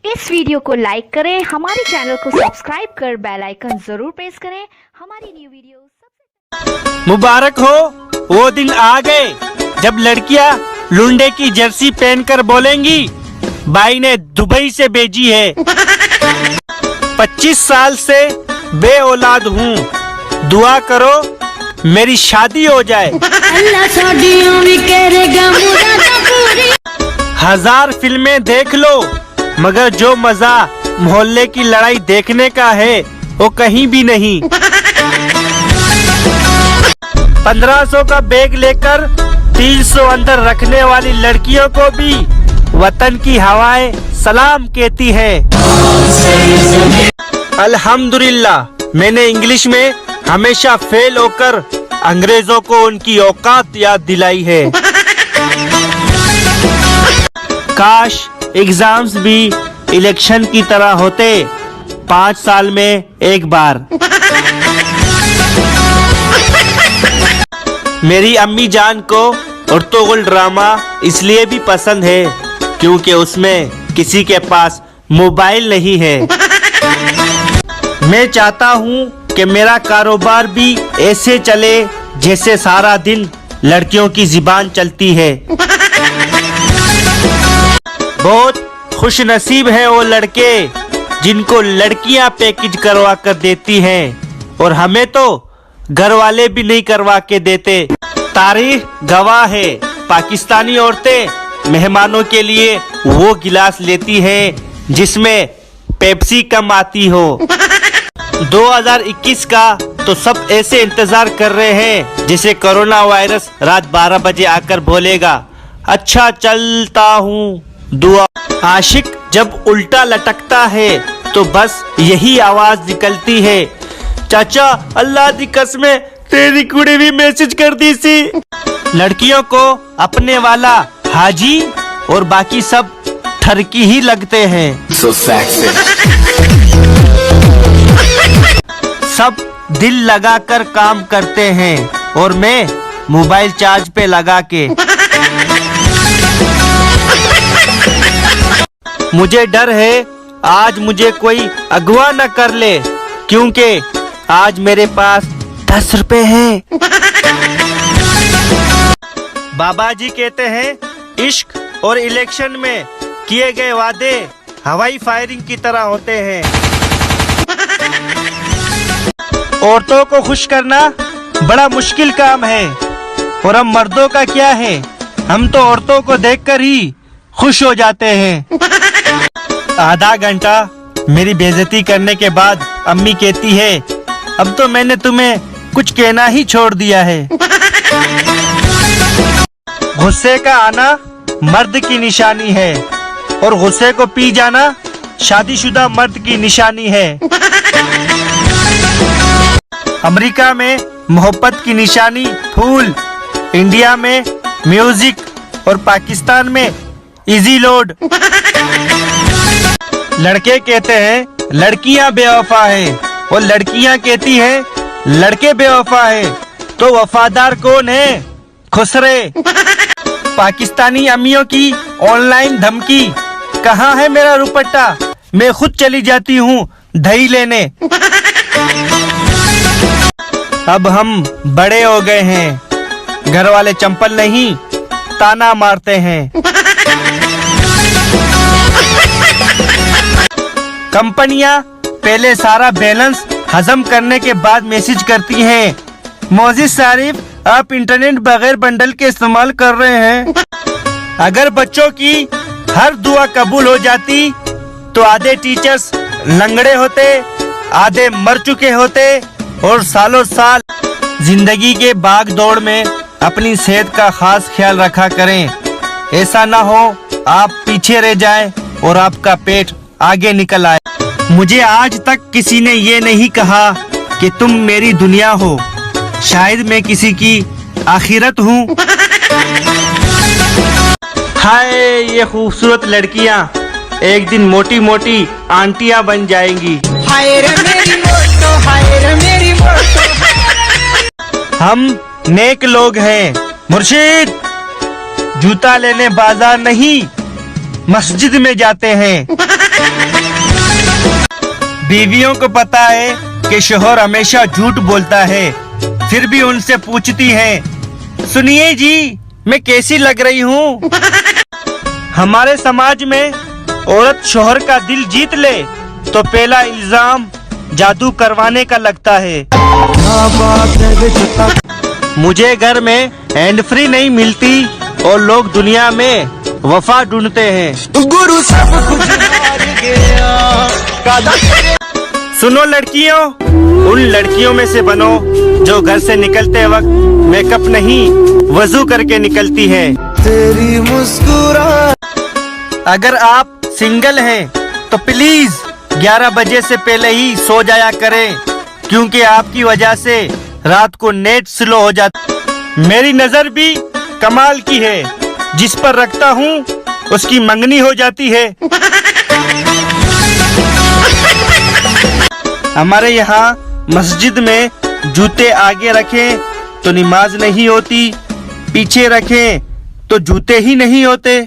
इस वीडियो को लाइक करें, हमारे चैनल को सब्सक्राइब कर बेल आइकन जरूर प्रेस करें। हमारी न्यू वीडियो मुबारक हो, वो दिन आ गए जब लड़कियां लुंडे की जर्सी पहनकर बोलेंगी भाई ने दुबई से भेजी है। 25 साल से बे औलाद हूँ, दुआ करो मेरी शादी हो जाए। अल्लाह शादियों भी करेगा मुरादा पूरी। 1000 फिल्में देख लो मगर जो मजा मोहल्ले की लड़ाई देखने का है वो कहीं भी नहीं। 1500 का बैग लेकर 300 अंदर रखने वाली लड़कियों को भी वतन की हवाएं सलाम कहती है। अल्हम्दुलिल्लाह मैंने इंग्लिश में हमेशा फेल होकर अंग्रेजों को उनकी औकात याद दिलाई है। काश एग्जाम्स भी इलेक्शन की तरह होते, 5 साल में एक बार। मेरी अम्मी जान को उर्तुगुल ड्रामा इसलिए भी पसंद है क्योंकि उसमें किसी के पास मोबाइल नहीं है। मैं चाहता हूँ कि मेरा कारोबार भी ऐसे चले जैसे सारा दिन लड़कियों की जुबान चलती है। बहुत खुश नसीब है वो लड़के जिनको लड़कियां पैकेज करवा कर देती हैं और हमें तो घर वाले भी नहीं करवा के देते। तारीख गवाह है, पाकिस्तानी औरतें मेहमानों के लिए वो गिलास लेती हैं जिसमें पेप्सी कम आती हो। 2021 का तो सब ऐसे इंतजार कर रहे हैं जैसे कोरोना वायरस रात 12 बजे आकर बोलेगा अच्छा चलता हूँ दुआ। आशिक जब उल्टा लटकता है तो बस यही आवाज निकलती है चाचा अल्लाह दी कसमें तेरी कुड़ी भी मैसेज कर दी सी। लड़कियों को अपने वाला हाजी और बाकी सब ठरकी ही लगते हैं। सब दिल लगाकर काम करते हैं और मैं मोबाइल चार्ज पे लगा के। मुझे डर है आज मुझे कोई अगवा न कर ले क्योंकि आज मेरे पास 10 रुपए हैं। बाबा जी कहते हैं इश्क और इलेक्शन में किए गए वादे हवाई फायरिंग की तरह होते हैं। औरतों को खुश करना बड़ा मुश्किल काम है और हम मर्दों का क्या है, हम तो औरतों को देखकर ही खुश हो जाते हैं। आधा घंटा मेरी बेइज्जती करने के बाद अम्मी कहती है अब तो मैंने तुम्हें कुछ कहना ही छोड़ दिया है। गुस्से का आना मर्द की निशानी है और गुस्से को पी जाना शादीशुदा मर्द की निशानी है। अमेरिका में मोहब्बत की निशानी फूल, इंडिया में म्यूजिक और पाकिस्तान में इजी लोड। लड़के कहते हैं लड़कियां बेवफा है और लड़कियां कहती हैं लड़के बेवफा है, तो वफादार कौन है? खुसरे। पाकिस्तानी अम्मियों की ऑनलाइन धमकी कहाँ है मेरा रुपट्टा, मैं खुद चली जाती हूँ दही लेने। अब हम बड़े हो गए हैं, घर वाले चंपल नहीं ताना मारते हैं। कंपनियां पहले सारा बैलेंस हजम करने के बाद मैसेज करती हैं मोजिद सारिफ आप इंटरनेट बगैर बंडल के इस्तेमाल कर रहे हैं। अगर बच्चों की हर दुआ कबूल हो जाती तो आधे टीचर्स लंगड़े होते, आधे मर चुके होते और सालों साल। जिंदगी के भाग दौड़ में अपनी सेहत का खास ख्याल रखा करें, ऐसा ना हो आप पीछे रह जाएं और आपका पेट आगे निकल आए। मुझे आज तक किसी ने ये नहीं कहा कि तुम मेरी दुनिया हो, शायद मैं किसी की आखिरत हूँ। हाय ये खूबसूरत लड़कियाँ एक दिन मोटी मोटी आंटियाँ बन जाएंगी। हाय रे मेरी मोटो, हाय रे मेरी मोटो। हम नेक लोग हैं मुर्शिद, जूता लेने बाजार नहीं मस्जिद में जाते हैं। बीवियों को पता है कि शोहर हमेशा झूठ बोलता है, फिर भी उनसे पूछती हैं, सुनिए जी, मैं कैसी लग रही हूँ। हमारे समाज में औरत शोहर का दिल जीत ले तो पहला इल्जाम जादू करवाने का लगता है। मुझे घर में हैंड फ्री नहीं मिलती और लोग दुनिया में वफा ढूंढते हैं। गुरु सब कुछ हार गया। सुनो लड़कियों, उन लड़कियों में से बनो जो घर से निकलते वक्त मेकअप नहीं वजू करके निकलती है। तेरी मुस्कुराहट। अगर आप सिंगल हैं तो प्लीज 11 बजे से पहले ही सो जाया करें, क्योंकि आपकी वजह से रात को नेट स्लो हो जाता। मेरी नजर भी कमाल की है, जिस पर रखता हूँ उसकी मंगनी हो जाती है। हमारे यहाँ मस्जिद में जूते आगे रखें तो नमाज नहीं होती, पीछे रखें तो जूते ही नहीं होते।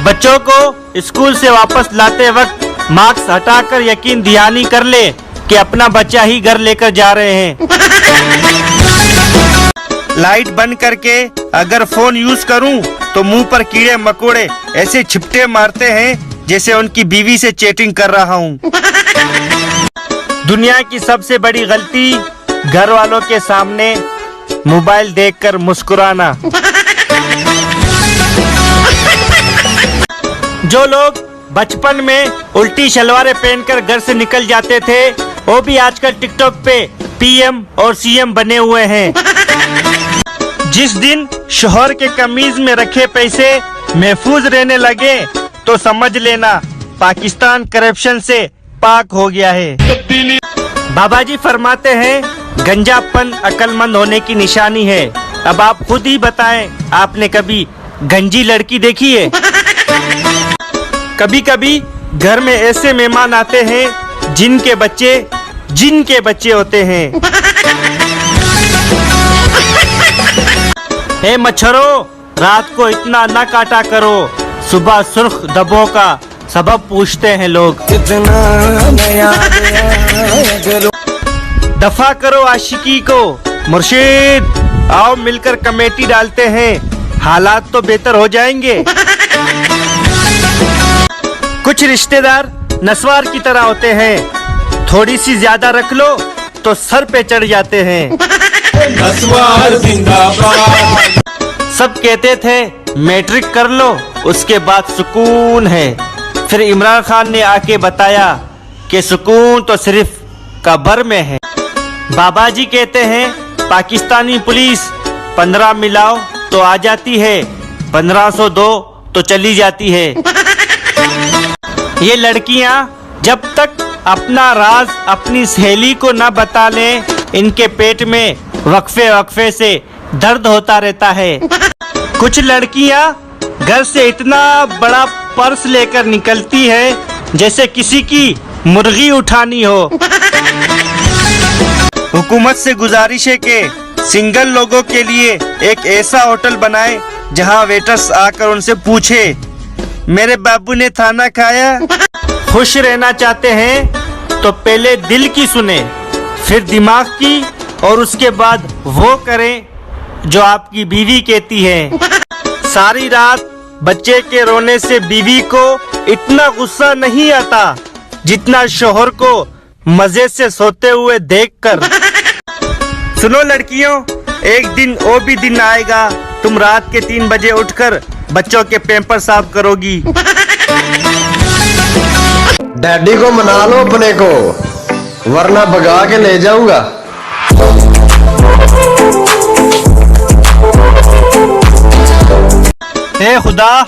बच्चों को स्कूल से वापस लाते वक्त मार्क्स हटाकर यकीन दहानी कर ले कि अपना बच्चा ही घर लेकर जा रहे हैं। लाइट बंद करके अगर फोन यूज करूं तो मुंह पर कीड़े मकोड़े ऐसे छिपटे मारते हैं जैसे उनकी बीवी से चैटिंग कर रहा हूं। दुनिया की सबसे बड़ी गलती घर वालों के सामने मोबाइल देखकर मुस्कुराना। जो लोग बचपन में उल्टी शलवारें पहनकर घर से निकल जाते थे, वो भी आजकल टिकटॉक पे पीएम और सीएम बने हुए हैं। जिस दिन शोहर के कमीज में रखे पैसे महफूज रहने लगे तो समझ लेना पाकिस्तान करप्शन से पाक हो गया है। बाबा जी फरमाते हैं, गंजापन अक्लमंद होने की निशानी है। अब आप खुद ही बताएं, आपने कभी गंजी लड़की देखी है? कभी कभी घर में ऐसे मेहमान आते हैं जिनके बच्चे होते हैं। हे मच्छरों, रात को इतना न काटा करो, सुबह सुर्ख दबों का सबब पूछते हैं लोग। दफा करो आशिकी को, मुर्शिद आओ मिलकर कमेटी डालते हैं, हालात तो बेहतर हो जाएंगे। कुछ रिश्तेदार नस्वार की तरह होते हैं, थोड़ी सी ज्यादा रख लो तो सर पे चढ़ जाते हैं। नस्वार जिंदाबाद। सब कहते थे मैट्रिक कर लो उसके बाद सुकून है, फिर इमरान खान ने आके बताया कि सुकून तो सिर्फ कब्र में है। बाबा जी कहते हैं पाकिस्तानी पुलिस 15 मिलाओ तो आ जाती है, 1502 तो चली जाती है। ये लड़कियां जब तक अपना राज अपनी सहेली को न बता लें, इनके पेट में वक्फे से दर्द होता रहता है। कुछ लड़कियां घर से इतना बड़ा पर्स लेकर निकलती है जैसे किसी की मुर्गी उठानी हो। हुकूमत से गुजारिश है कि सिंगल लोगों के लिए एक ऐसा होटल बनाए जहां वेटर्स आकर उनसे पूछे, मेरे बाबू ने खाना खाया? खुश रहना चाहते हैं तो पहले दिल की सुने, फिर दिमाग की, और उसके बाद वो करें जो आपकी बीवी कहती है। सारी रात बच्चे के रोने से बीवी को इतना गुस्सा नहीं आता जितना शोहर को मजे से सोते हुए देखकर। सुनो लड़कियों, एक दिन वो भी दिन आएगा तुम रात के 3 बजे उठकर बच्चों के पैम्पर साफ करोगी। डैडी को मना लो अपने को, वरना भगा के ले जाऊंगा। हे खुदा,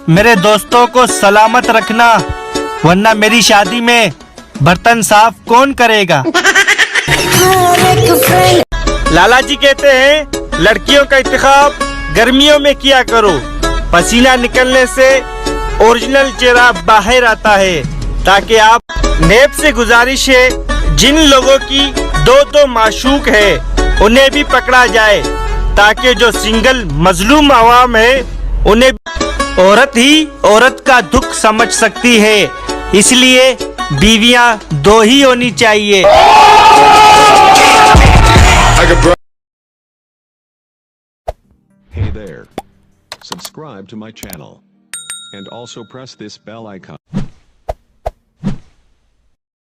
मेरे दोस्तों को सलामत रखना, वरना मेरी शादी में बर्तन साफ कौन करेगा? लाला जी कहते हैं लड़कियों का इंतखाब गर्मियों में किया करो, पसीना निकलने से ओरिजिनल चेहरा बाहर आता है। ताकि आप नेब से गुजारिश है जिन लोगों की 2 माशूक है उन्हें भी पकड़ा जाए, ताकि जो सिंगल मजलूम अवाम है औरत ही औरत का दुख समझ सकती है, इसलिए बीवियां 2 ही होनी चाहिए। Hey there. Subscribe to my channel. And also press this bell icon.